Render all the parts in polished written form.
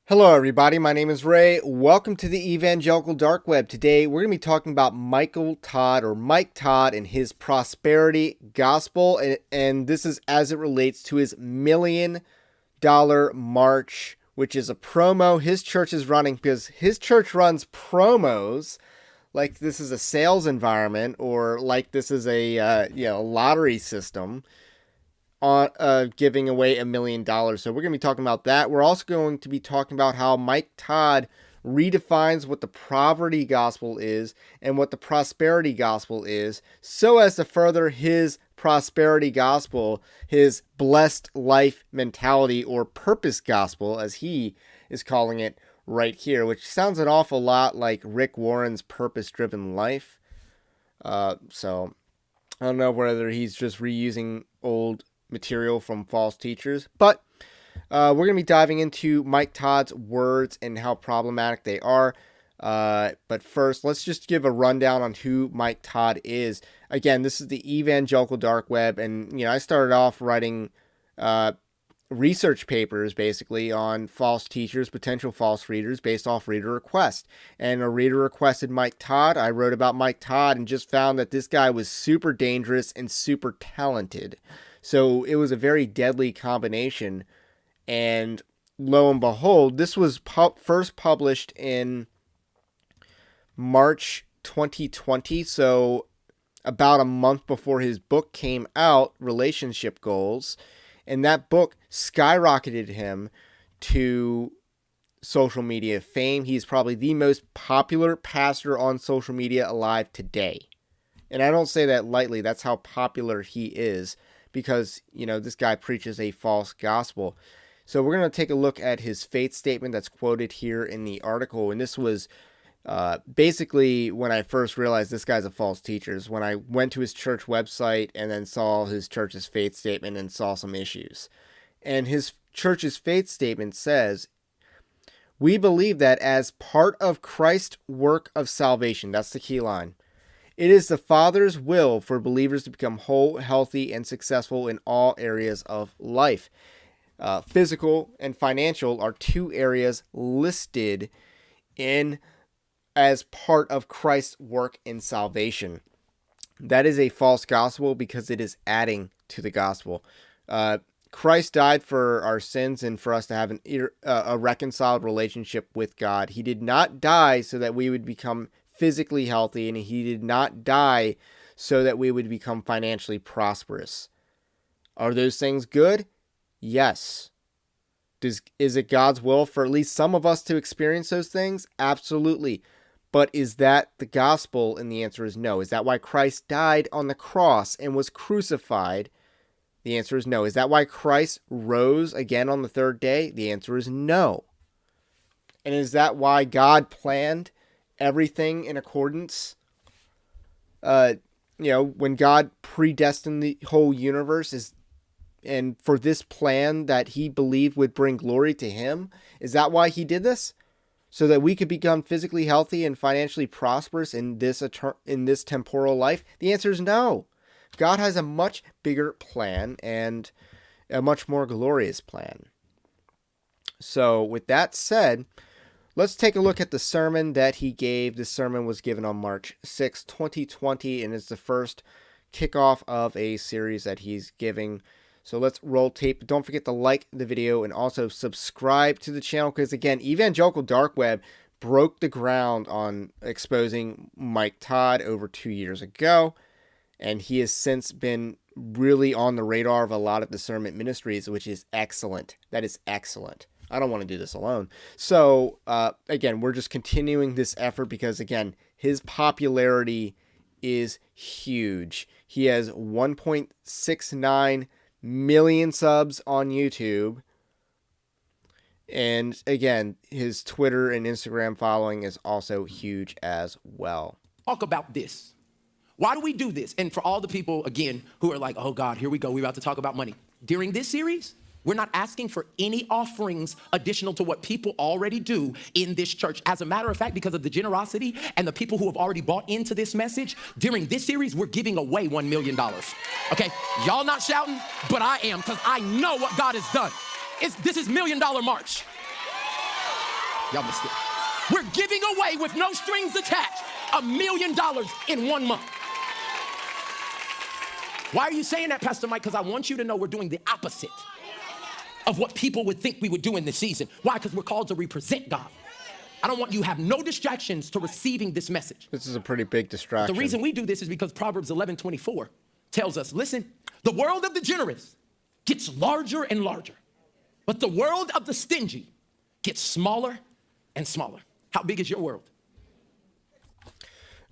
Hello, everybody. My name is Ray. Welcome to the Evangelical Dark Web. Today, we're going to be talking about Mike Todd, and his prosperity gospel. And this is as it relates to his $1 million march, which is a promo his church is running because his church runs promos like this is a sales environment or like this is a lottery system on giving away $1 million. So we're going to be talking about that. We're also going to be talking about how Mike Todd redefines what the poverty gospel is and what the prosperity gospel is so as to further his prosperity gospel, his blessed life mentality or purpose gospel, as he is calling it right here, which sounds an awful lot like Rick Warren's purpose-driven life. So I don't know whether he's just reusing old material from false teachers, but we're going to be diving into Mike Todd's words and how problematic they are. But first, let's just give a rundown on who Mike Todd is. Again, this is the Evangelical Dark Web, and I started off writing research papers basically on false teachers, potential false readers based off reader request. And a reader requested Mike Todd. I wrote about Mike Todd and just found that this guy was super dangerous and super talented. So it was a very deadly combination. And lo and behold, this was first published in March 2020. So about a month before his book came out, Relationship Goals. And that book skyrocketed him to social media fame. He's probably the most popular pastor on social media alive today. And I don't say that lightly. That's how popular he is because, this guy preaches a false gospel. So we're going to take a look at his faith statement that's quoted here in the article. And this was basically when I first realized this guy's a false teacher, is when I went to his church website and then saw his church's faith statement and saw some issues. And his church's faith statement says, "We believe that as part of Christ's work of salvation," that's the key line, "it is the Father's will for believers to become whole, healthy, and successful in all areas of life." Physical and financial are two areas listed in as part of Christ's work in salvation. That is a false gospel because it is adding to the gospel. Christ died for our sins and for us to have a reconciled relationship with God. He did not die so that we would become physically healthy, and he did not die so that we would become financially prosperous. Are those things good? Yes. Is it God's will for at least some of us to experience those things? Absolutely. But is that the gospel? And the answer is no. Is that why Christ died on the cross and was crucified? The answer is no. Is that why Christ rose again on the third day? The answer is no. And is that why God planned everything in accordance? When God predestined the whole universe, and for this plan that he believed would bring glory to him, is that why he did this? So that we could become physically healthy and financially prosperous in this temporal life? The answer is no. God has a much bigger plan and a much more glorious plan. So with that said, let's take a look at the sermon that he gave. This sermon was given on March 6, 2020, and it's the first kickoff of a series that he's giving. So let's roll tape. Don't forget to like the video and also subscribe to the channel because, again, Evangelical Dark Web broke the ground on exposing Mike Todd over 2 years ago, and he has since been really on the radar of a lot of discernment ministries, which is excellent. That is excellent. I don't want to do this alone. So, again, we're just continuing this effort because, again, his popularity is huge. He has 1.69 million subs on YouTube. And again, his Twitter and Instagram following is also huge as well. Talk about this. Why do we do this? And for all the people, again, who are like, oh God, here we go. We're about to talk about money. During this series, we're not asking for any offerings additional to what people already do in this church. As a matter of fact, because of the generosity and the people who have already bought into this message, during this series, we're giving away $1 million. Okay, y'all not shouting, but I am, because I know what God has done. This is $1 Million March. Y'all missed it. We're giving away with no strings attached $1 million in 1 month. Why are you saying that, Pastor Mike? Because I want you to know we're doing the opposite of what people would think we would do in this season. Why? Because we're called to represent God. I don't want you to have no distractions to receiving this message. This is a pretty big distraction. The reason we do this is because Proverbs 11:24 tells us, listen, the world of the generous gets larger and larger, but the world of the stingy gets smaller and smaller. How big is your world?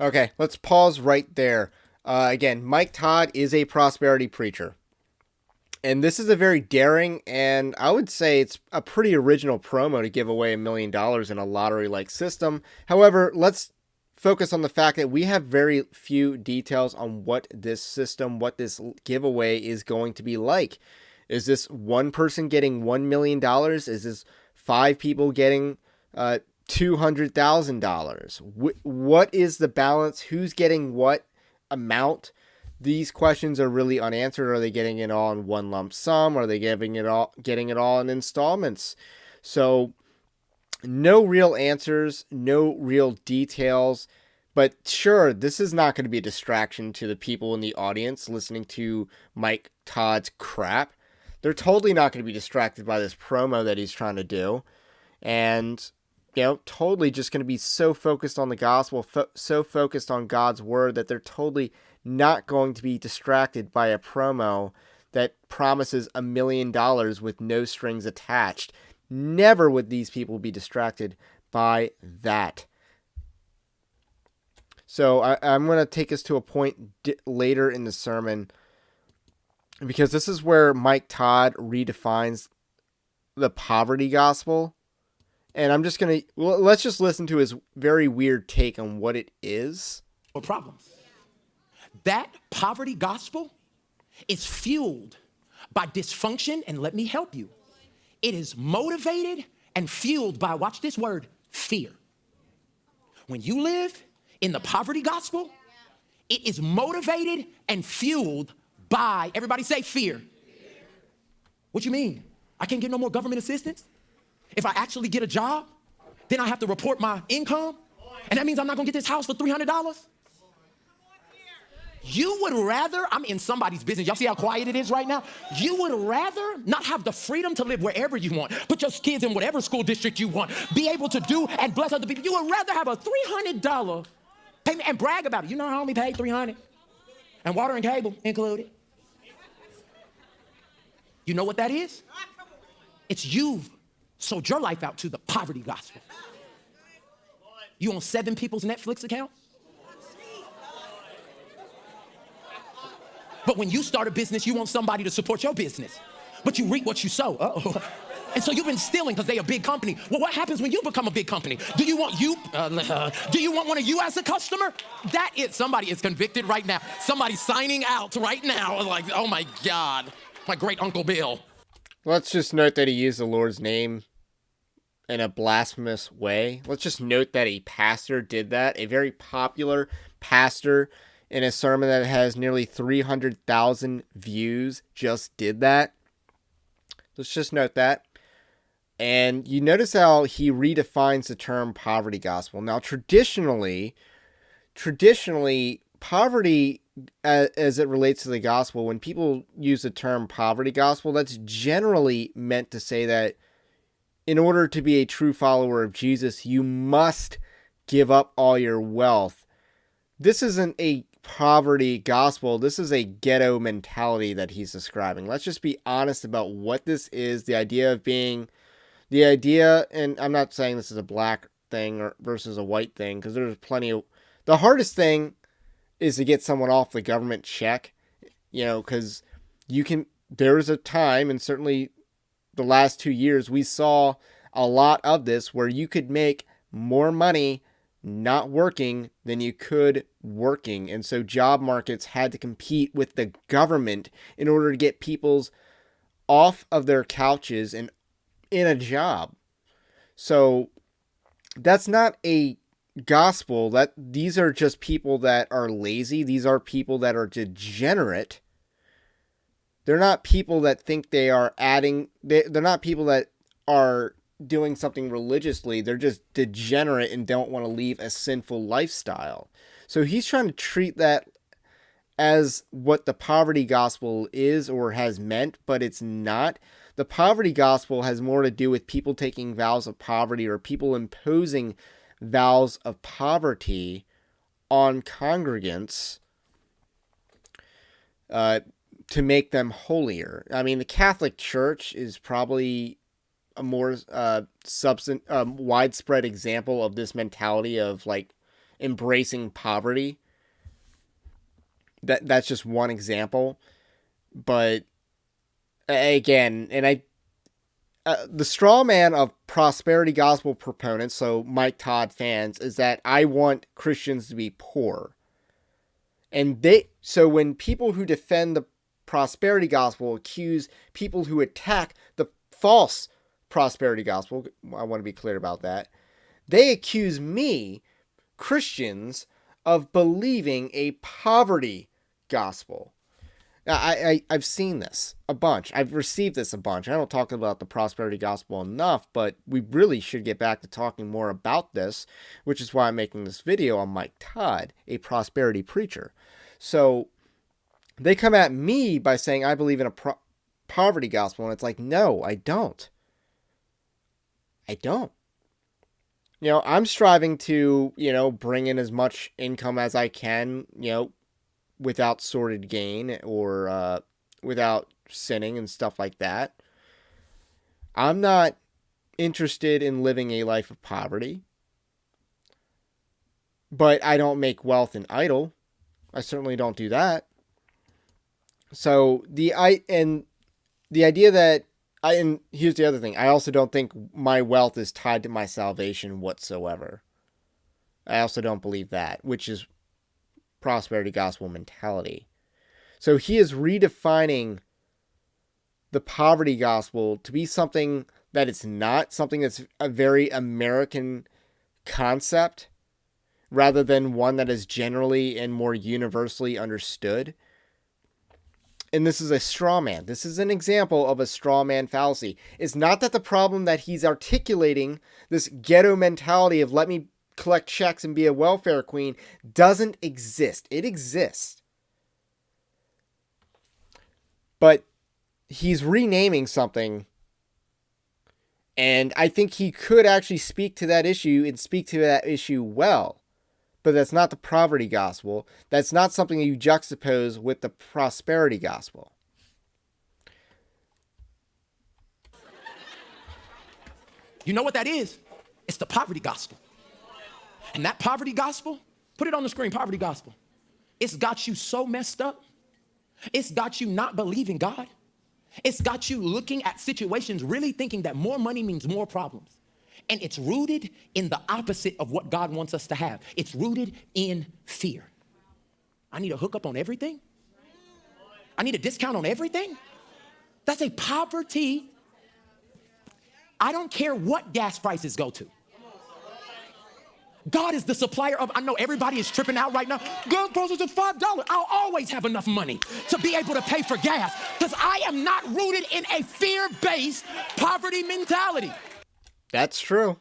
Okay, let's pause right there. Again, Mike Todd is a prosperity preacher. And this is a very daring, and I would say it's a pretty original promo to give away $1 million in a lottery-like system. However, let's focus on the fact that we have very few details on what this system, what this giveaway is going to be like. Is this one person getting $1 million? Is this 5 people getting $200,000? What is the balance? Who's getting what amount? These questions are really unanswered. Are they getting it all in one lump sum? Are they getting it all in installments? So no real answers, no real details. But sure, this is not going to be a distraction to the people in the audience listening to Mike Todd's crap. They're totally not going to be distracted by this promo that he's trying to do. And, totally just going to be so focused on the gospel, so focused on God's word that they're totally not going to be distracted by a promo that promises $1 million with no strings attached. Never would these people be distracted by that. So I'm going to take us to a point later in the sermon, because this is where Mike Todd redefines the poverty gospel. And I'm just going to, let's just listen to his very weird take on what it is. Or problems. That poverty gospel is fueled by dysfunction, and let me help you. It is motivated and fueled by, watch this word, fear. When you live in the poverty gospel, it is motivated and fueled by, everybody say fear. What you mean? I can't get no more government assistance? If I actually get a job, then I have to report my income, and that means I'm not gonna get this house for $300? You would rather, I'm in somebody's business. Y'all see how quiet it is right now? You would rather not have the freedom to live wherever you want, put your kids in whatever school district you want, be able to do and bless other people. You would rather have a $300 payment and brag about it. You know I only paid $300 and water and cable included. You know what that is? It's you've sold your life out to the poverty gospel. You on 7 people's Netflix account? But when you start a business, you want somebody to support your business. But you reap what you sow. Uh-oh. And so you've been stealing because they're a big company. Well, what happens when you become a big company? Do you want one of you as a customer? Somebody is convicted right now. Somebody's signing out right now. Like, oh my God, my great Uncle Bill. Let's just note that he used the Lord's name in a blasphemous way. Let's just note that a pastor did that. A very popular pastor in a sermon that has nearly 300,000 views just did that. Let's just note that. And you notice how he redefines the term poverty gospel. Now, traditionally, poverty, as it relates to the gospel, when people use the term poverty gospel, that's generally meant to say that in order to be a true follower of Jesus, you must give up all your wealth. This isn't a poverty gospel. This is a ghetto mentality that he's describing. Let's just be honest about what this is. The idea, and I'm not saying this is a black thing versus a white thing, because there's plenty of, the hardest thing is to get someone off the government check, because there was a time, and certainly the last 2 years, we saw a lot of this where you could make more money not working than you could working. And so job markets had to compete with the government in order to get people's off of their couches and in a job. So that's not a gospel. That these are just people that are lazy. These are people that are degenerate. They're not people that think they are adding. They're not people that are doing something religiously. They're just degenerate and don't want to leave a sinful lifestyle. So he's trying to treat that as what the poverty gospel is or has meant, but it's not. The poverty gospel has more to do with people taking vows of poverty or people imposing vows of poverty on congregants to make them holier. I mean, the Catholic Church is probably a more widespread example of this mentality of like embracing poverty. That's just one example, but again, and the straw man of prosperity gospel proponents, so Mike Todd fans, is that I want Christians to be poor. And so when people who defend the prosperity gospel accuse people who attack the false prosperity gospel, I want to be clear about that, they accuse me, Christians, of believing a poverty gospel. Now, I've seen this a bunch. I've received this a bunch. I don't talk about the prosperity gospel enough, but we really should get back to talking more about this, which is why I'm making this video on Mike Todd, a prosperity preacher. So they come at me by saying I believe in a poverty gospel, and it's like, no, I don't. I don't. I'm striving to, bring in as much income as I can, without sordid gain or without sinning and stuff like that. I'm not interested in living a life of poverty, but I don't make wealth an idol. I certainly don't do that. So the idea that and here's the other thing. I also don't think my wealth is tied to my salvation whatsoever. I also don't believe that, which is prosperity gospel mentality. So he is redefining the poverty gospel to be something that it's not, something that's a very American concept rather than one that is generally and more universally understood. And this is a straw man. This is an example of a straw man fallacy. It's not that the problem that he's articulating, this ghetto mentality of let me collect checks and be a welfare queen, doesn't exist. It exists. But he's renaming something, and I think he could actually speak to that issue and speak to that issue well. But that's not the poverty gospel. That's not something you juxtapose with the prosperity gospel. You know what that is? It's the poverty gospel. And that poverty gospel, put it on the screen, poverty gospel. It's got you so messed up. It's got you not believing God. It's got you looking at situations really thinking that more money means more problems. And it's rooted in the opposite of what God wants us to have. It's rooted in fear. I need a hookup on everything? I need a discount on everything? That's a poverty. I don't care what gas prices go to. God is the supplier of, I know everybody is tripping out right now. Gas prices are $5. I'll always have enough money to be able to pay for gas because I am not rooted in a fear-based poverty mentality. That's true.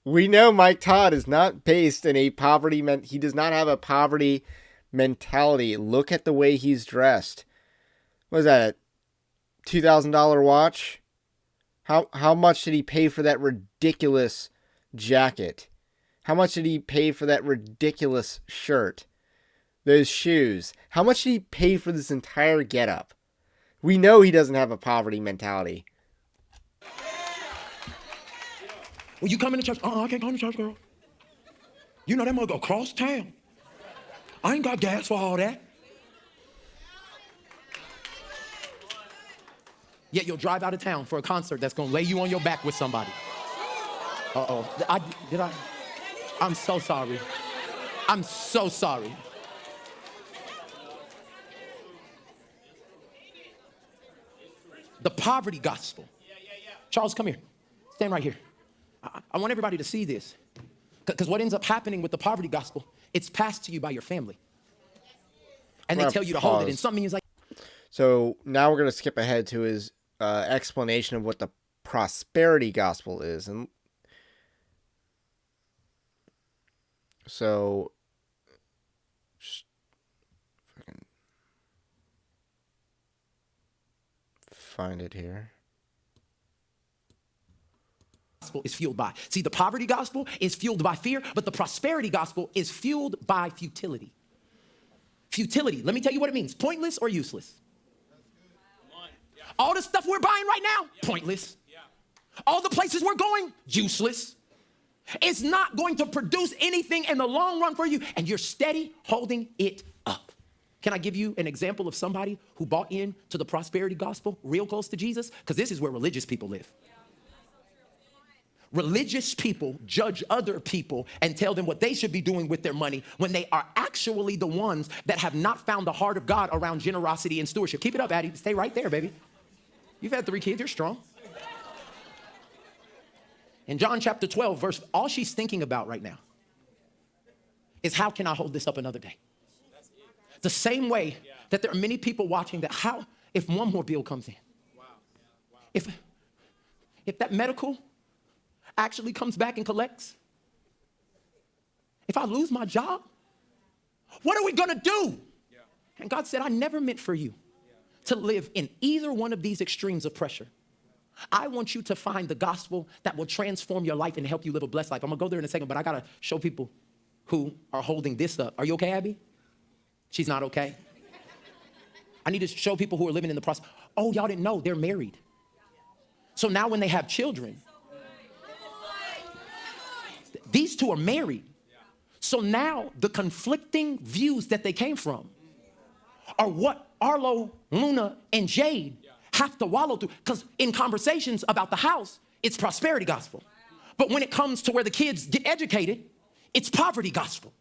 We know Mike Todd is not based in a poverty he does not have a poverty mentality. Look at the way he's dressed. What is that? A $2,000 watch? How much did he pay for that ridiculous jacket? How much did he pay for that ridiculous shirt? Those shoes. How much did he pay for this entire getup? We know he doesn't have a poverty mentality. Well, you come into church. I can't come to church, girl. You know that must go across town. I ain't got gas for all that. Yet you'll drive out of town for a concert that's going to lay you on your back with somebody. Uh-oh. I'm so sorry. I'm so sorry. The poverty gospel. Charles, come here. Stand right here. I want everybody to see this. Because what ends up happening with the poverty gospel, it's passed to you by your family. And they tell you to hold it. And something is like. So now we're going to skip ahead to his explanation of what the prosperity gospel is. And so, just fucking find it here. Is fueled by. See, the poverty gospel is fueled by fear, but the prosperity gospel is fueled by futility. Futility, let me tell you what it means. Pointless or useless. All the stuff we're buying right now, pointless. All the places we're going, useless. It's not going to produce anything in the long run for you, and you're steady holding it up. Can I give you an example of somebody who bought into the prosperity gospel real close to Jesus? Because this is where religious people live. Religious people judge other people and tell them what they should be doing with their money when they are actually the ones that have not found the heart of God around generosity and stewardship. Keep it up, Addie. Stay right there, baby. You've had 3 kids. You're strong. In John chapter 12, verse, all she's thinking about right now is how can I hold this up another day? The same way that there are many people watching that how, if one more bill comes in, if that medical actually comes back and collects, if I lose my job, what are we gonna do? And God said, I never meant for you to live in either one of these extremes of pressure. I want you to find the gospel that will transform your life and help you live a blessed life. I'm gonna go there in a second, but I gotta show people who are holding this up. Are you okay, Abby? She's not okay. I need to show people who are living in the process. Oh, y'all didn't know they're married. So now when they have children, these two are married. So now the conflicting views that they came from are what Arlo, Luna, and Jade have to wallow through. Because in conversations about the house, it's prosperity gospel. But when it comes to where the kids get educated, it's poverty gospel.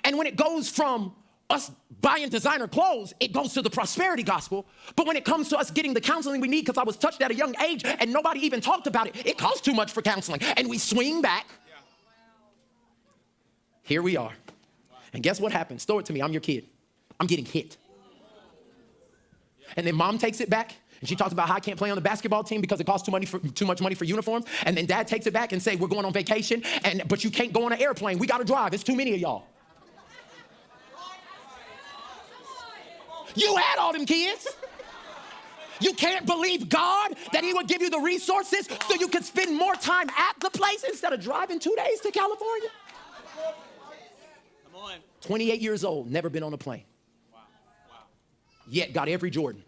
And when it goes from us buying designer clothes, it goes to the prosperity gospel. But when it comes to us getting the counseling we need, because I was touched at a young age and nobody even talked about it, it costs too much for counseling. And we swing back. Here we are. And guess what happens? Throw it to me. I'm your kid. I'm getting hit. And then mom takes it back. And she talks about how I can't play on the basketball team because it costs too much money for uniforms. And then dad takes it back and say, we're going on vacation, but you can't go on an airplane. We got to drive. It's too many of y'all. You had all them kids. You can't believe God that he would give you the resources so you could spend more time at the place instead of driving 2 days to California. 28 years old, never been on a plane. Yet got every Jordan.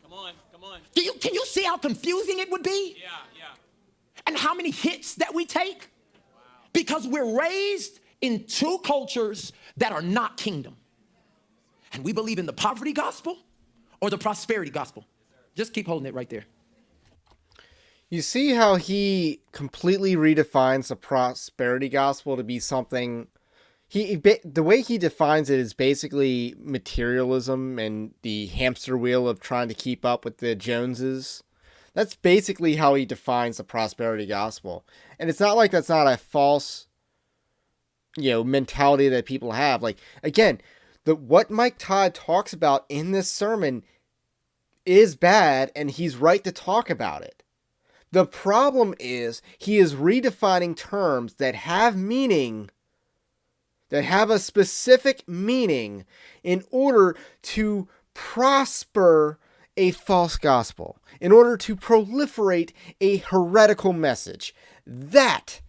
Come on. Can you see how confusing it would be? Yeah. And how many hits that we take? Because we're raised in 2 cultures that are not kingdom. And we believe in the poverty gospel or the prosperity gospel. Just keep holding it right there. You see how he completely redefines the prosperity gospel to be something. The way he defines it is basically materialism and the hamster wheel of trying to keep up with the Joneses. That's basically how he defines the prosperity gospel. And it's not like that's not a false, mentality that people have. Like, again, what Mike Todd talks about in this sermon is bad, and he's right to talk about it. The problem is he is redefining terms that have meaning, that have a specific meaning in order to prosper a false gospel, in order to proliferate a heretical message. That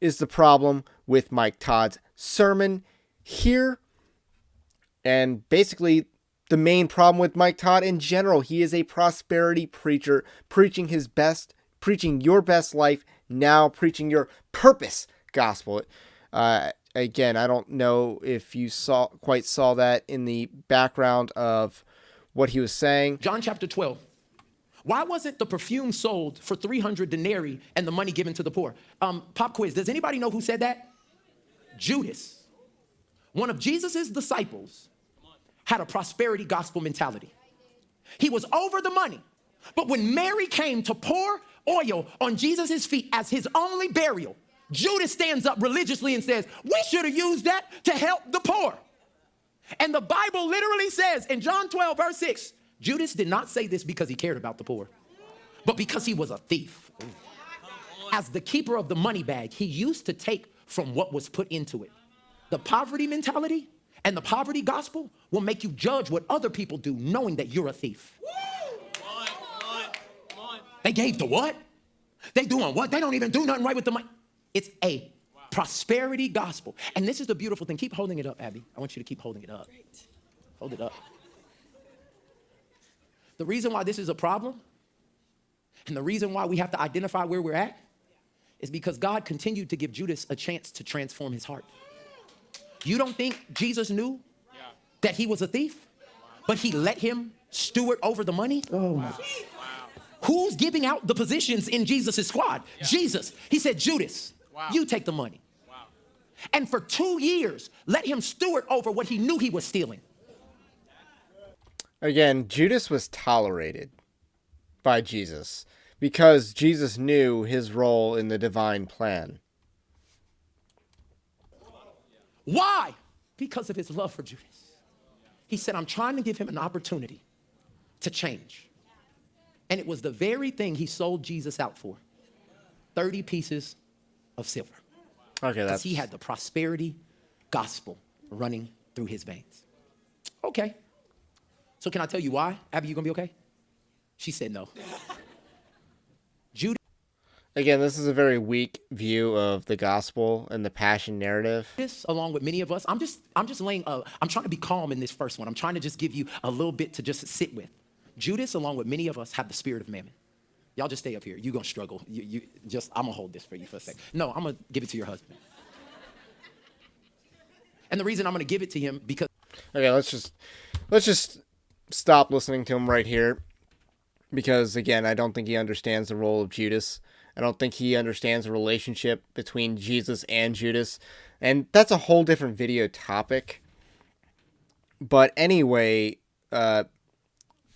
is the problem with Mike Todd's sermon here. And basically the main problem with Mike Todd in general. He is a prosperity preacher, preaching your best life now, preaching your purpose gospel. Again, I don't know if you quite saw that in the background of what he was saying. John chapter 12. Why wasn't the perfume sold for 300 denarii and the money given to the poor? Pop quiz. Does anybody know who said that? Judas. One of Jesus's disciples had a prosperity gospel mentality. He was over the money. But when Mary came to pour oil on Jesus's feet as his only burial, Judas stands up religiously and says, we should have used that to help the poor. And the Bible literally says in John 12, verse 6, Judas did not say this because he cared about the poor, But because he was a thief, as the keeper of the money bag, he used to take from what was put into it. The poverty mentality and the poverty gospel will make you judge what other people do, knowing that you're a thief. They gave to what? They doing what? They don't even do nothing right with the money. It's a prosperity gospel. And this is the beautiful thing. Keep holding it up, Abby. I want you to keep holding it up. Hold it up. The reason why this is a problem and the reason why we have to identify where we're at is because God continued to give Judas a chance to transform his heart. You don't think Jesus knew that he was a thief, but he let him steward over the money? Oh my. Who's giving out the positions in Jesus' squad? Jesus. He said, Judas, you take the money. And for 2 years, let him steward over what he knew he was stealing. Again, Judas was tolerated by Jesus because Jesus knew his role in the divine plan. Why? Because of his love for Judas. He said, I'm trying to give him an opportunity to change. And it was the very thing he sold Jesus out for. 30 pieces of silver. Okay, because he had the prosperity gospel running through his veins. Okay. So can I tell you why? Abby, you gonna be okay? She said no. Judas, again, this is a very weak view of the gospel and the passion narrative. along with many of us, I'm just laying. I'm trying to be calm in this first one. I'm trying to just give you a little bit to just sit with. Judas, along with many of us, have the spirit of mammon. Y'all just stay up here. You're gonna struggle. I'm gonna hold this for you for a second. No, I'm gonna give it to your husband. And the reason I'm gonna give it to him because okay, let's just stop listening to him right here, because again, I don't think he understands the role of Judas. I don't think he understands the relationship between Jesus and Judas, and that's a whole different video topic. But anyway,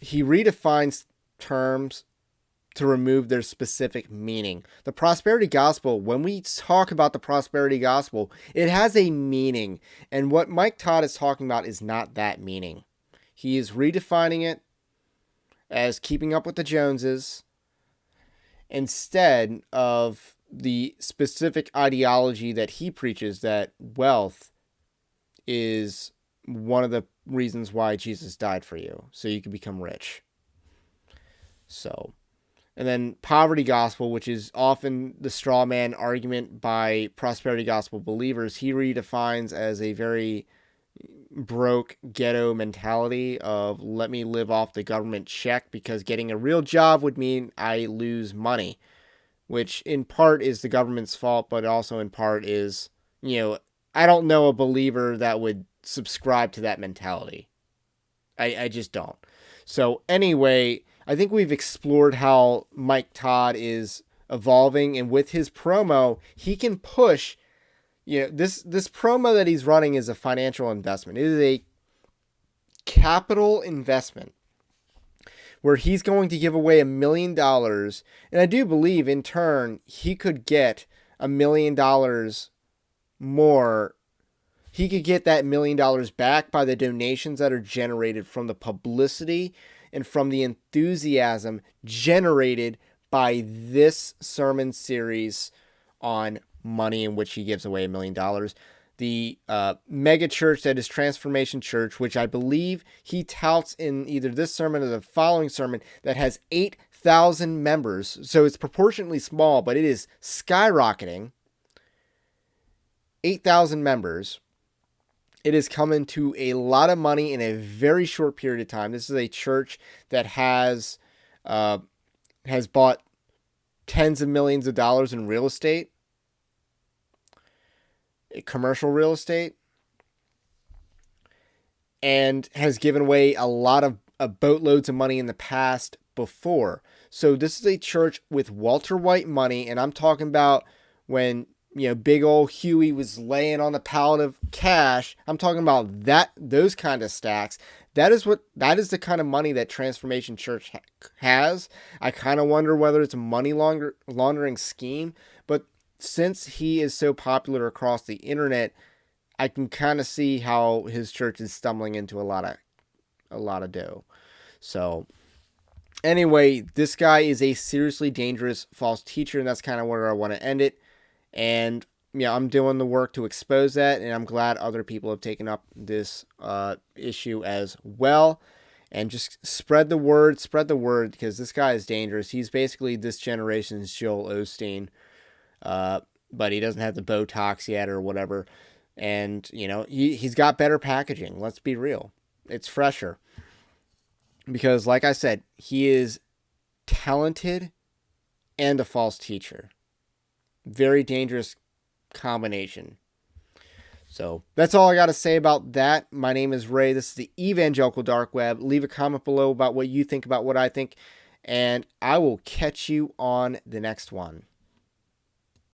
he redefines terms to remove their specific meaning. The prosperity gospel, when we talk about the prosperity gospel, it has a meaning. And what Mike Todd is talking about is not that meaning. He is redefining it as keeping up with the Joneses instead of the specific ideology that he preaches, that wealth is one of the reasons why Jesus died for you, so you can become rich. So, and then poverty gospel, which is often the straw man argument by prosperity gospel believers, he redefines as a very broke ghetto mentality of let me live off the government check because getting a real job would mean I lose money, which in part is the government's fault, but also in part is, I don't know a believer that would subscribe to that mentality. I just don't. So anyway, I think we've explored how Mike Todd is evolving, and with his promo, he can push, this promo that he's running is a financial investment. It is a capital investment where he's going to give away $1 million. And I do believe in turn, he could get $1 million more. He could get that $1 million back by the donations that are generated from the publicity and from the enthusiasm generated by this sermon series on money, in which he gives away $1 million. The mega church that is Transformation Church, which I believe he touts in either this sermon or the following sermon, that has 8,000 members. So it's proportionately small, but it is skyrocketing. 8,000 members. It is coming to a lot of money in a very short period of time. This is a church that has bought tens of millions of dollars in real estate, commercial real estate, and has given away a lot of boatloads of money in the past before. So this is a church with Walter White money, and I'm talking about when big old Huey was laying on the pallet of cash. I'm talking about those kind of stacks. That is the kind of money that Transformation Church has. I kind of wonder whether it's a money laundering scheme, but since he is so popular across the internet, I can kind of see how his church is stumbling into a lot of dough. So Anyway, this guy is a seriously dangerous false teacher, and that's kind of where I want to end it. And yeah, I'm doing the work to expose that, and I'm glad other people have taken up this issue as well. And just spread the word, because this guy is dangerous. He's basically this generation's Joel Osteen, but he doesn't have the Botox yet or whatever. And, he's got better packaging. Let's be real. It's fresher. Because, like I said, he is talented and a false teacher. Very dangerous combination. So that's all I got to say about that. My name is Ray. This is the Evangelical Dark Web. Leave a comment below about what you think about what I think, and I will catch you on the next one.